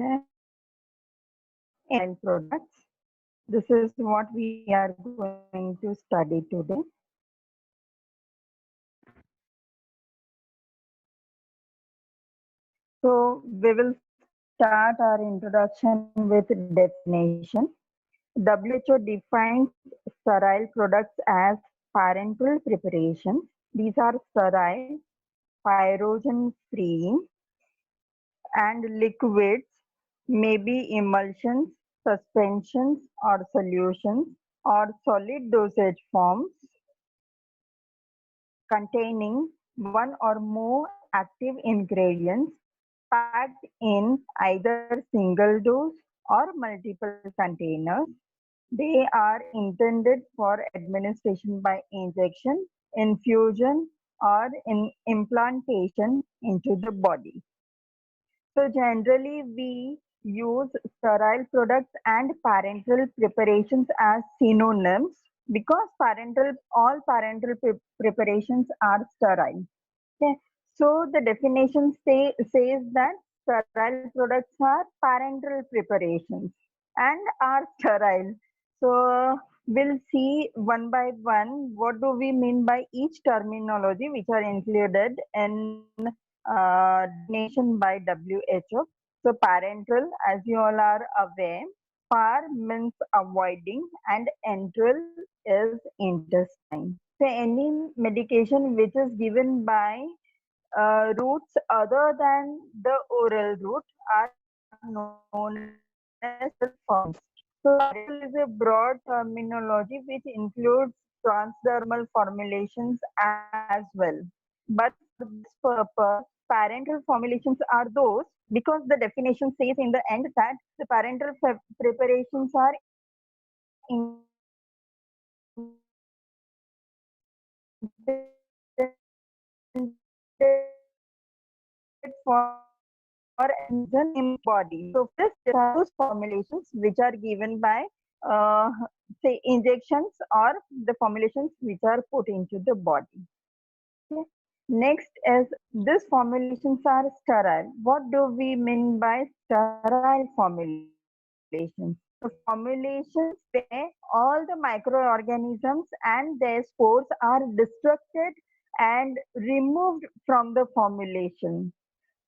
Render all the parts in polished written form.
Okay. And products. This is what we are going to study today. So we will start our introduction with definition. WHO defines sterile products as parenteral preparations. These are sterile, pyrogen-free, and liquids, may be emulsions, suspensions, or solutions, or solid dosage forms containing one or more active ingredients packed in either single dose or multiple containers. They are intended for administration by injection, infusion, or in implantation into the body. So generally we use sterile products and parenteral preparations as synonyms because parental all parenteral preparations are sterile. Okay. So the definition says that sterile products are parenteral preparations and are sterile. So we'll see one by one what do we mean by each terminology which are included in definition by WHO. So parenteral, as you all are aware, par means avoiding and enteral is intestine. So any medication which is given by routes other than the oral route are known as parenteral forms. So parenteral is a broad terminology which includes transdermal formulations as well. But for this purpose, parenteral formulations are those because the definition says in the end that the parenteral preparations are intended for administration in body. So first there are those formulations which are given by say injections or the formulations which are put into the body. Okay. Next is these formulations are sterile. What do we mean by sterile formulations? The formulations where all the microorganisms and their spores are destructed and removed from the formulation.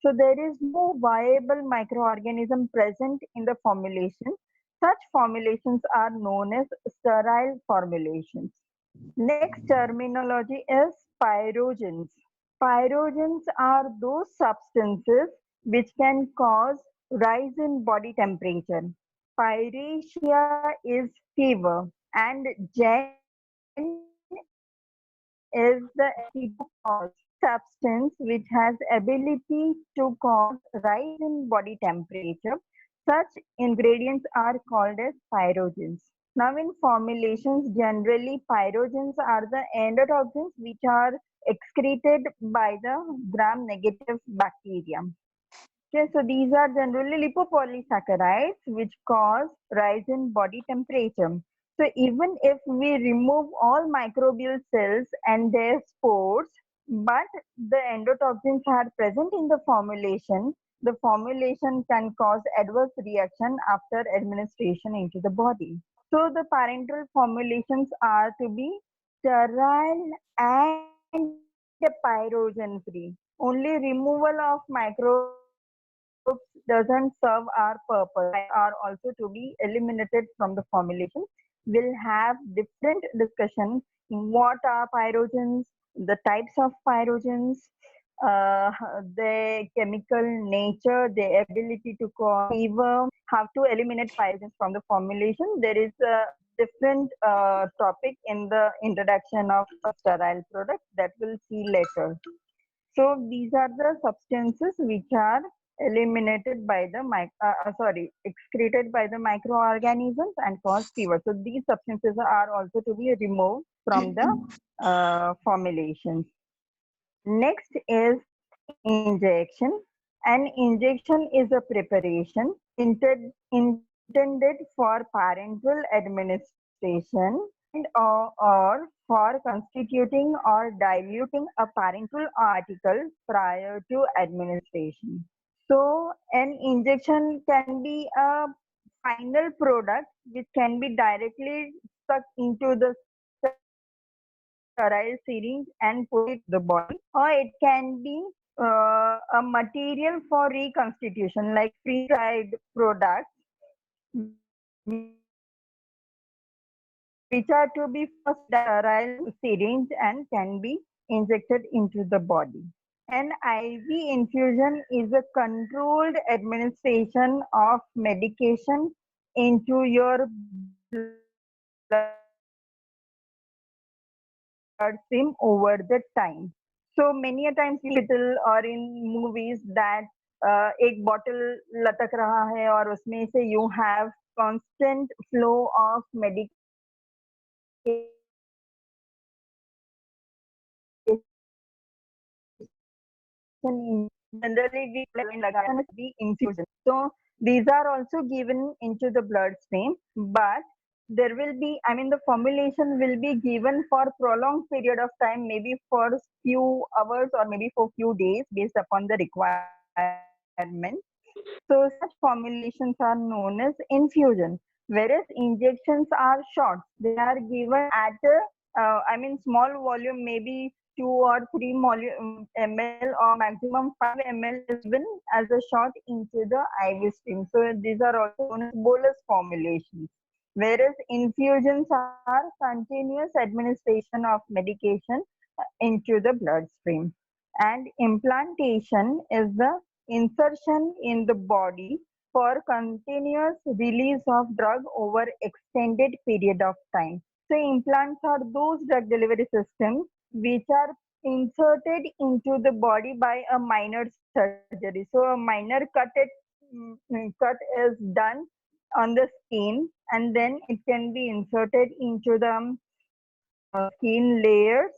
So there is no viable microorganism present in the formulation. Such formulations are known as sterile formulations. Next terminology is pyrogens. Pyrogens are those substances which can cause rise in body temperature. Pyresia is fever and gen is the ability to cause substance which has ability to cause rise in body temperature. Such ingredients are called as pyrogens. Now in formulations, generally pyrogens are the endotoxins which are excreted by the gram-negative bacteria. Okay, so these are generally lipopolysaccharides which cause rise in body temperature. So even if we remove all microbial cells and their spores, but the endotoxins are present in the formulation can cause adverse reaction after administration into the body. So the parenteral formulations are to be sterile and pyrogen free. Only removal of microbes doesn't serve our purpose. Pyrogens are also to be eliminated from the formulation. We'll have different discussion what are pyrogens, the types of pyrogens, their chemical nature, their ability to cause fever, how to eliminate pyrogens from the formulation. There is a different topic in the introduction of a sterile product that we'll see later. So these are the substances which are eliminated by the excreted by the microorganisms and cause fever. So these substances are also to be removed from the formulations. Next is injection. An injection is a preparation intended for parenteral administration or for constituting or diluting a parenteral article prior to administration. So an injection can be a final product which can be directly stuck into the sterile syringe and put it into the body, or it can be a material for reconstitution like freeze-dried products which are to be first sterile syringe and can be injected into the body. An IV infusion is a controlled administration of medication into your bloodstream over the time. So many a times we hospital or in movies that एक bottle लटक रहा है और उसमें से you have constant flow of medication generally we be infusion. So these are also given into the bloodstream, but there will be, I mean, the formulation will be given for prolonged period of time, maybe for few hours or maybe for few days based upon the requirement. So such formulations are known as infusion, whereas injections are shots. They are given at a, I mean, small volume, maybe 2 or 3 ml or maximum 5 ml is given as a shot into the IV stream. So these are also known as bolus formulations, whereas infusions are continuous administration of medication into the bloodstream. And implantation is the insertion in the body for continuous release of drug over extended period of time. So implants are those drug delivery systems which are inserted into the body by a minor surgery. So a minor cut is done on the skin, and then it can be inserted into the skin layers,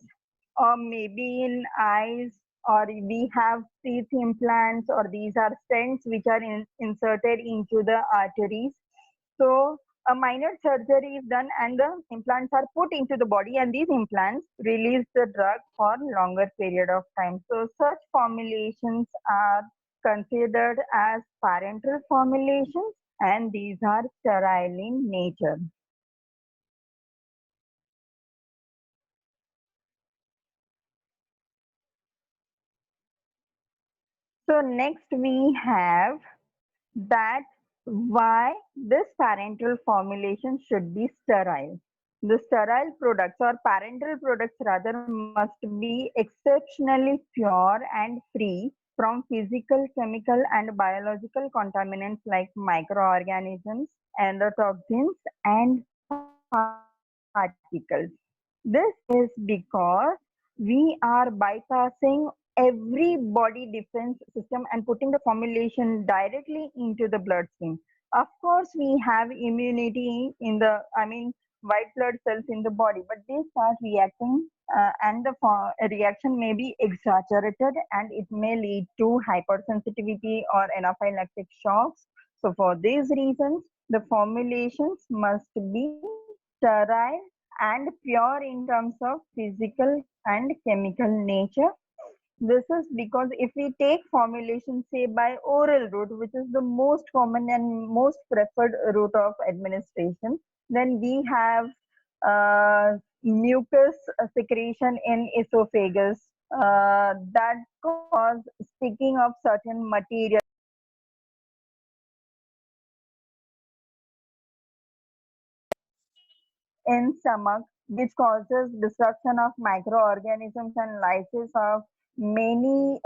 or maybe in eyes, or we have teeth implants, or these are stents which are inserted into the arteries. So a minor surgery is done and the implants are put into the body, and these implants release the drug for longer period of time. So such formulations are considered as parenteral formulations, and these are sterile in nature. So next we have that why this parenteral formulation should be sterile. The sterile products or parenteral products rather must be exceptionally pure and free from physical, chemical and biological contaminants like microorganisms, endotoxins and particles. This is because we are bypassing every body defense system and putting the formulation directly into the bloodstream. Of course, we have immunity in the, I mean, white blood cells in the body, but they start reacting and the reaction may be exaggerated and it may lead to hypersensitivity or anaphylactic shocks. So for these reasons, the formulations must be sterile and pure in terms of physical and chemical nature. This is because if we take formulation, say by oral route, which is the most common and most preferred route of administration, then we have mucus secretion in esophagus that cause sticking of certain material in stomach, which causes destruction of microorganisms and lysis of many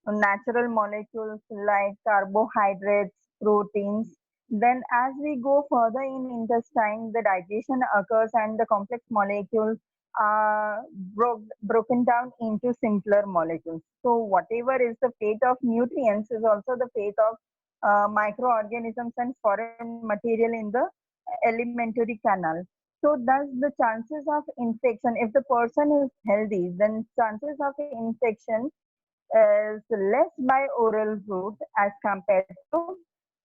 natural molecules like carbohydrates, proteins. Then as we go further in intestine, the digestion occurs and the complex molecules are broken down into simpler molecules. So whatever is the fate of nutrients is also the fate of microorganisms and foreign material in the alimentary canal. So thus the chances of infection, if the person is healthy, then chances of infection is less by oral route as compared to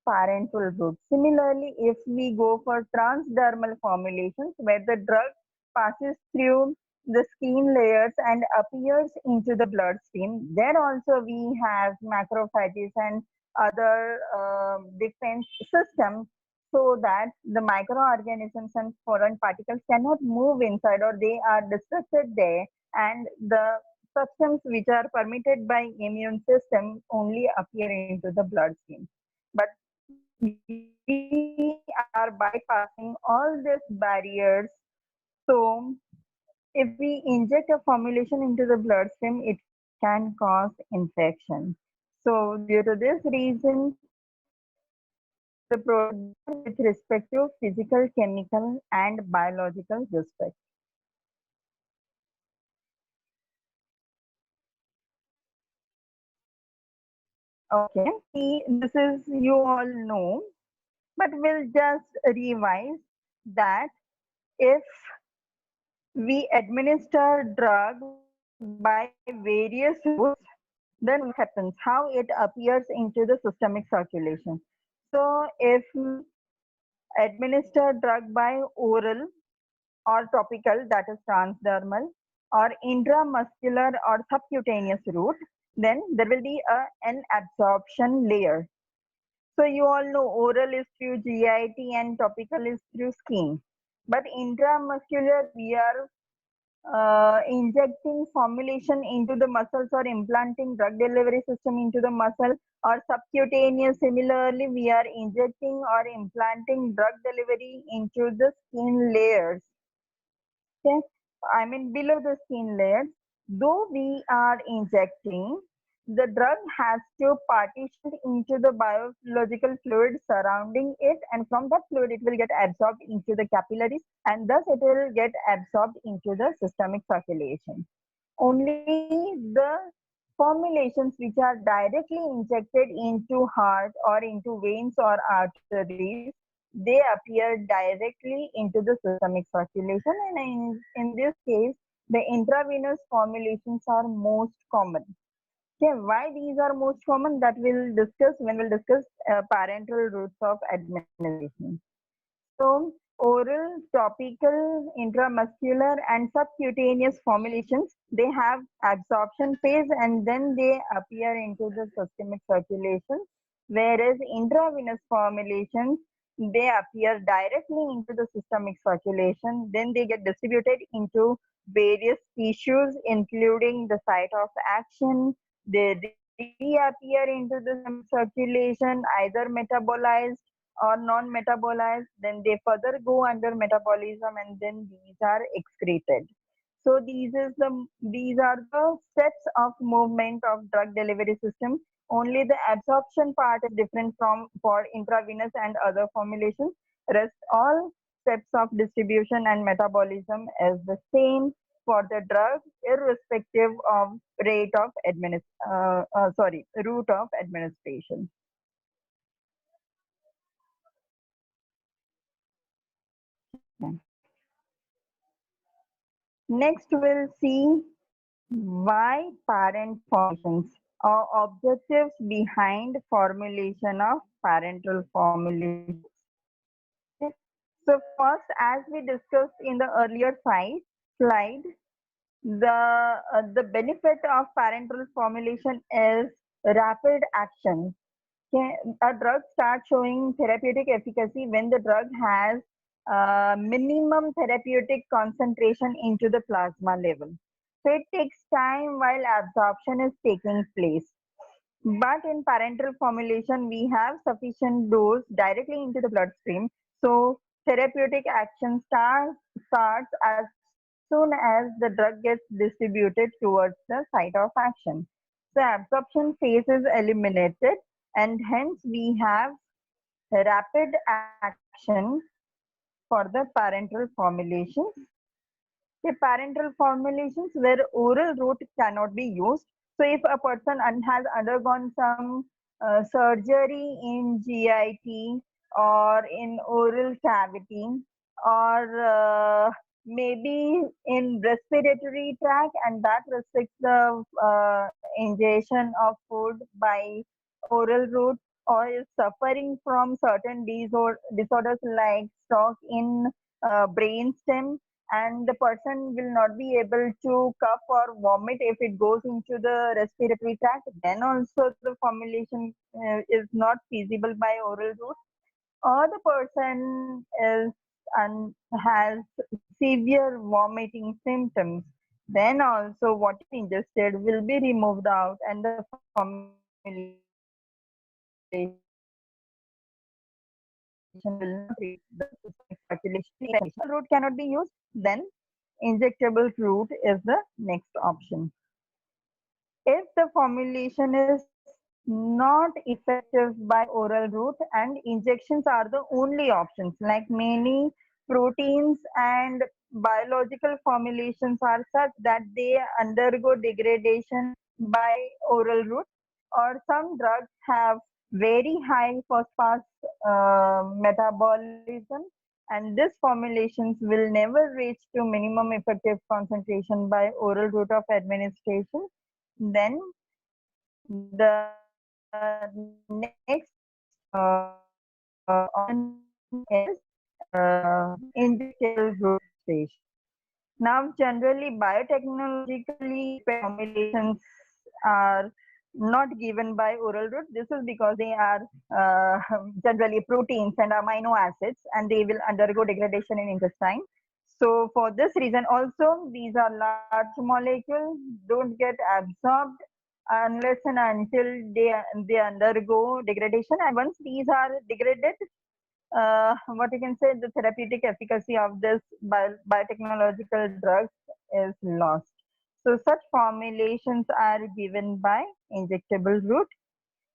parenteral route. Similarly, if we go for transdermal formulations where the drug passes through the skin layers and appears into the bloodstream. Then also we have macrophages and other defense systems so that the microorganisms and foreign particles cannot move inside or they are restricted there, and the substances which are permitted by immune system only appear into the bloodstream. But we are bypassing all these barriers. So if we inject a formulation into the bloodstream, it can cause infection. So due to this reason, the product with respect to physical, chemical, and biological respect. Okay, see, this is you all know, but we'll just revise that if we administer drug by various routes, then what happens? How it appears into the systemic circulation. So if we administer drug by oral or topical, that is transdermal, or intramuscular or subcutaneous route, then there will be an absorption layer. So you all know oral is through GIT and topical is through skin. But intramuscular, we are injecting formulation into the muscles or implanting drug delivery system into the muscle, or subcutaneous, similarly we are injecting or implanting drug delivery into the skin layers. Okay, I mean below the skin layers. Though we are injecting, the drug has to partition into the biological fluid surrounding it, and from that fluid it will get absorbed into the capillaries, and thus it will get absorbed into the systemic circulation. Only the formulations which are directly injected into heart or into veins or arteries, they appear directly into the systemic circulation, and in this case the intravenous formulations are most common. Okay, why these are most common, that we'll discuss when we'll discuss parenteral routes of administration. So, oral, topical, intramuscular, and subcutaneous formulations, they have absorption phase and then they appear into the systemic circulation. Whereas intravenous formulations, they appear directly into the systemic circulation. Then they get distributed into various tissues, including the site of action. They reappear into the systemic circulation, either metabolized or non-metabolized, then they further go under metabolism and then these are excreted. So these are the steps of movement of drug delivery system. Only the absorption part is different from for intravenous and other formulations. Rest all steps of distribution and metabolism is the same for the drug, irrespective of route of administration. Next, we'll see why parent formulations or objectives behind formulation of parental formulations. Okay. So first, as we discussed in the earlier slide, the benefit of parental formulation is rapid action. Okay, a drug starts showing therapeutic efficacy when the drug has minimum therapeutic concentration into the plasma level. So it takes time while absorption is taking place. But in parenteral formulation, we have sufficient dose directly into the bloodstream. So therapeutic action starts as soon as the drug gets distributed towards the site of action. So absorption phase is eliminated, and hence we have rapid action for the parenteral formulations. The parenteral formulations where oral route cannot be used. So if a person has undergone some surgery in GIT or in oral cavity, or maybe in respiratory tract, and that restricts the ingestion of food by oral route, or is suffering from certain disorders like stroke in brainstem, and the person will not be able to cough or vomit if it goes into the respiratory tract, then also the formulation is not feasible by oral route. Or the person is and has severe vomiting symptoms, then also what is ingested will be removed out and the formulation will not reach the systemic circulation. If oral route cannot be used, then injectable route is the next option. If the formulation is not effective by oral route and injections are the only options, like many proteins and biological formulations are such that they undergo degradation by oral route, or some drugs have very high first pass metabolism, and these formulations will never reach to minimum effective concentration by oral route of administration, then the next option is injectable route administration. Now, generally, biotechnologically formulations are not given by oral route. This is because they are uh, generally proteins and amino acids, and they will undergo degradation in intestine. So, for this reason, also these are large molecules, don't get absorbed unless and until they undergo degradation. And once these are degraded, what you can say, the therapeutic efficacy of this biotechnological drugs is lost. So such formulations are given by injectable route.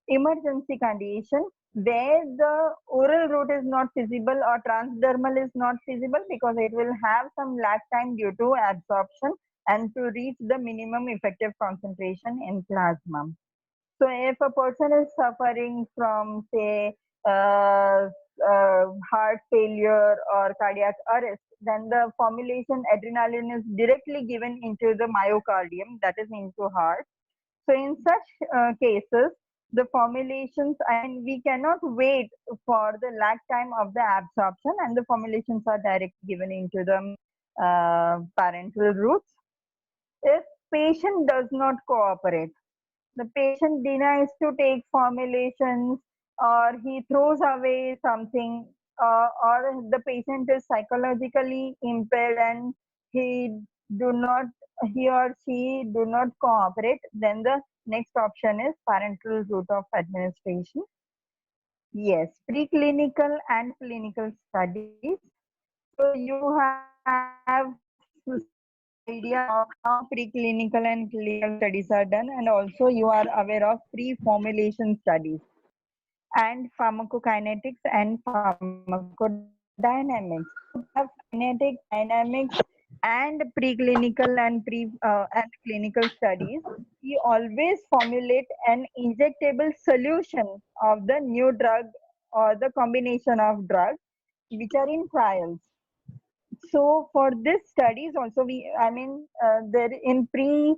Emergency condition where the oral route is not feasible or transdermal is not feasible because it will have some lag time due to absorption and to reach the minimum effective concentration in plasma. So if a person is suffering from, say, heart failure or cardiac arrest, then the formulation adrenaline is directly given into the myocardium, that is into heart. So in such cases, the formulations, I mean, we cannot wait for the lag time of the absorption, and the formulations are directly given into the parenteral routes. If patient does not cooperate, the patient denies to take formulations, or he throws away something, or the patient is psychologically impaired and he do not he or she do not cooperate, then the next option is parenteral route of administration. Yes, preclinical and clinical studies. So you have some idea of how preclinical and clinical studies are done, and also you are aware of pre-formulation studies and pharmacokinetics and pharmacodynamics. We have kinetic, dynamics, and preclinical and clinical studies. We always formulate an injectable solution of the new drug or the combination of drugs which are in trials. So for this studies also, there in pre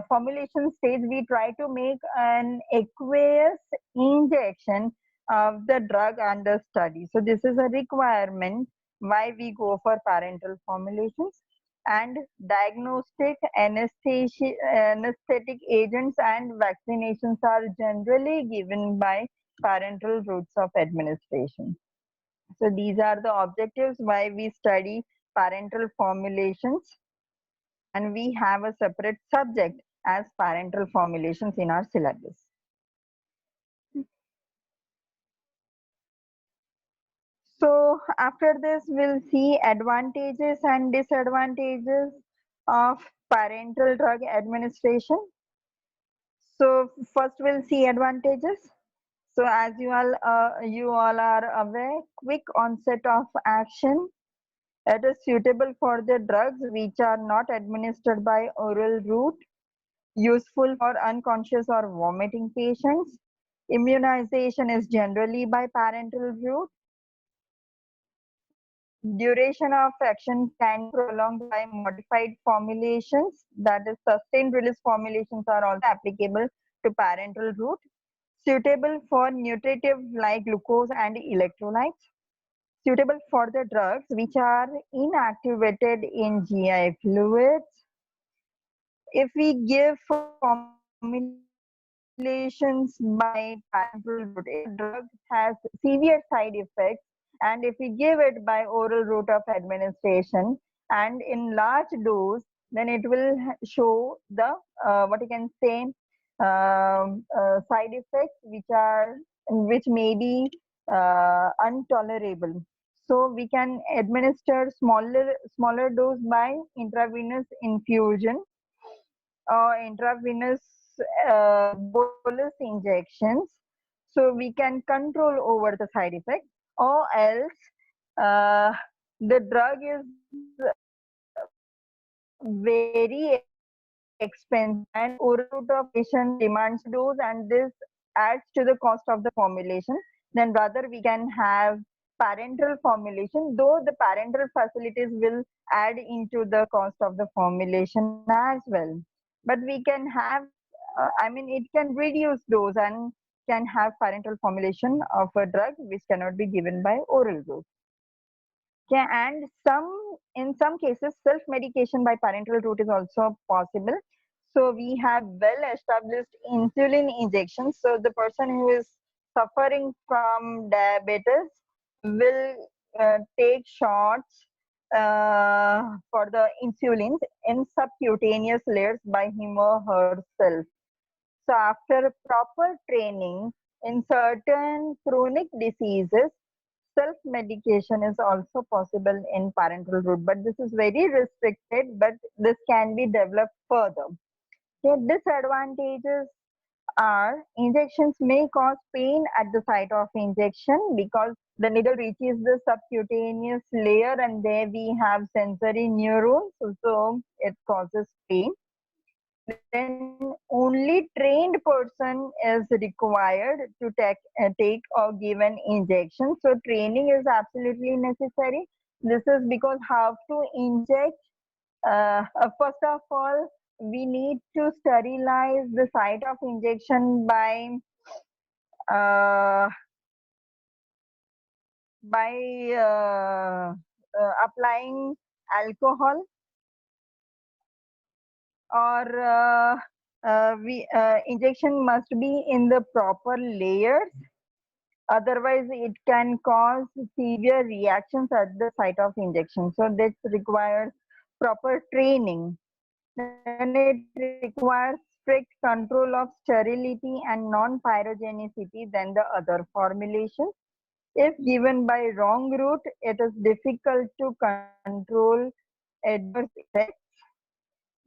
formulation stage, we try to make an aqueous injection of the drug under study. So this is a requirement why we go for parenteral formulations. And diagnostic anesthetic agents and vaccinations are generally given by parenteral routes of administration. So these are the objectives why we study parenteral formulations, and we have a separate subject as parenteral formulations in our syllabus. So after this, we'll see advantages and disadvantages of parenteral drug administration. So first we'll see advantages. So as you all are aware, quick onset of action. It is suitable for the drugs which are not administered by oral route, useful for unconscious or vomiting patients. Immunization is generally by parenteral route. Duration of action can be prolonged by modified formulations, that is, sustained release formulations are also applicable to parenteral route. Suitable for nutritive like glucose and electrolytes. suitable for the drugs which are inactivated in GI fluids. If we give formulations by parenteral route, if the drug has severe side effects, and if we give it by oral route of administration and in large dose, then it will show the what you can say side effects which may be intolerable. So we can administer smaller dose by intravenous infusion or intravenous bolus injections, so we can control over the side effect, or else the drug is very expensive and oral route of patient demands dose, and this adds to the cost of the formulation. Then rather we can have parenteral formulation, though the parenteral facilities will add into the cost of the formulation as well. But we can have, I mean, it can reduce dose and can have parenteral formulation of a drug which cannot be given by oral route. Okay, and in some cases, self-medication by parenteral route is also possible. So we have well-established insulin injections. So the person who is suffering from diabetes will take shots for the insulins in subcutaneous layers by him or herself. So after proper training in certain chronic diseases, self-medication is also possible in parenteral route, but this is very restricted, but this can be developed further. The disadvantages are injections may cause pain at the site of injection because the needle reaches the subcutaneous layer and there we have sensory neurons, so it causes pain. Then only trained person is required to take or give an injection. So training is absolutely necessary. This is because how to inject. First of all, we need to sterilize the site of injection uh, by applying alcohol, or injection must be in the proper layers, otherwise it can cause severe reactions at the site of injection. So this requires proper training. Then it requires strict control of sterility and non-pyrogenicity than the other formulations. If given by wrong route, it is difficult to control adverse effects,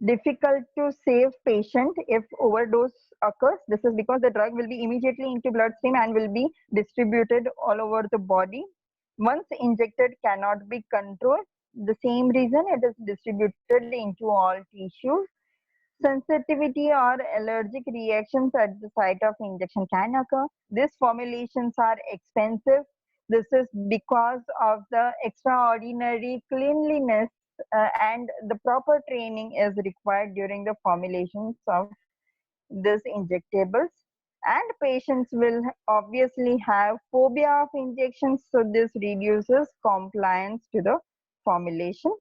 difficult to save patient if overdose occurs. This is because the drug will be immediately into bloodstream and will be distributed all over the body. Once injected cannot be controlled. The same reason it is distributed into all tissues. Sensitivity or allergic reactions at the site of injection can occur. These formulations are expensive. This is because of the extraordinary cleanliness and the proper training is required during the formulations of these injectables. And patients will obviously have phobia of injections, so this reduces compliance to the formulation.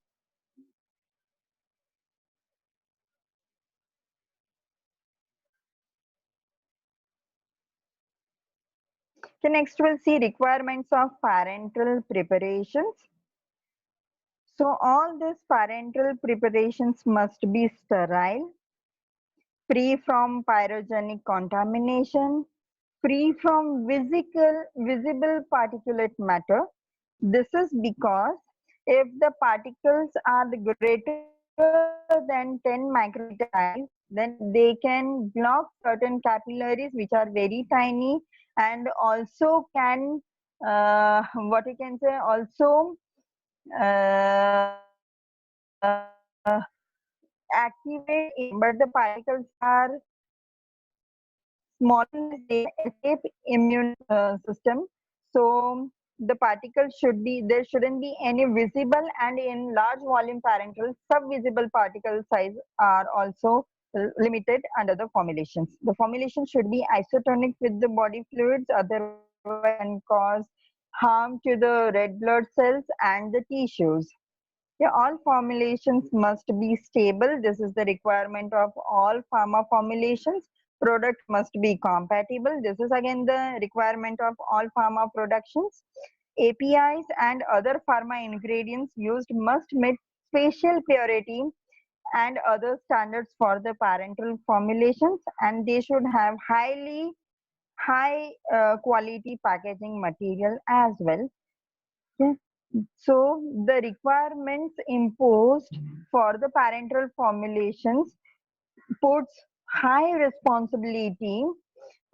So next we'll see requirements of parenteral preparations. So all these parenteral preparations must be sterile, free from pyrogenic contamination, free from visible particulate matter. This is because if the particles are greater than 10 micrometer size, then they can block certain capillaries which are very tiny, and also can what you can say also activate, but the particles are small, they escape immune system. So the particles should be, there shouldn't be any visible, and in large volume parenteral, subvisible particle size are also limited under the formulations. The formulation should be isotonic with the body fluids, otherwise can cause harm to the red blood cells and the tissues. Yeah, all formulations must be stable. This is the requirement of all pharma formulations. Product must be compatible. This is again the requirement of all pharma productions. APIs and other pharma ingredients used must meet spatial purity and other standards for the parental formulations, and they should have high quality packaging material as well. Okay. So the requirements imposed for the parental formulations puts high responsibility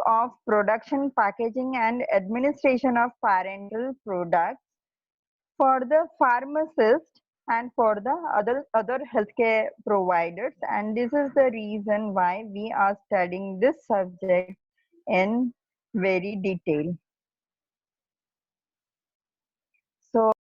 of production, packaging and administration of parental products for the pharmacist and for the other healthcare providers, and this is the reason why we are studying this subject in very detail.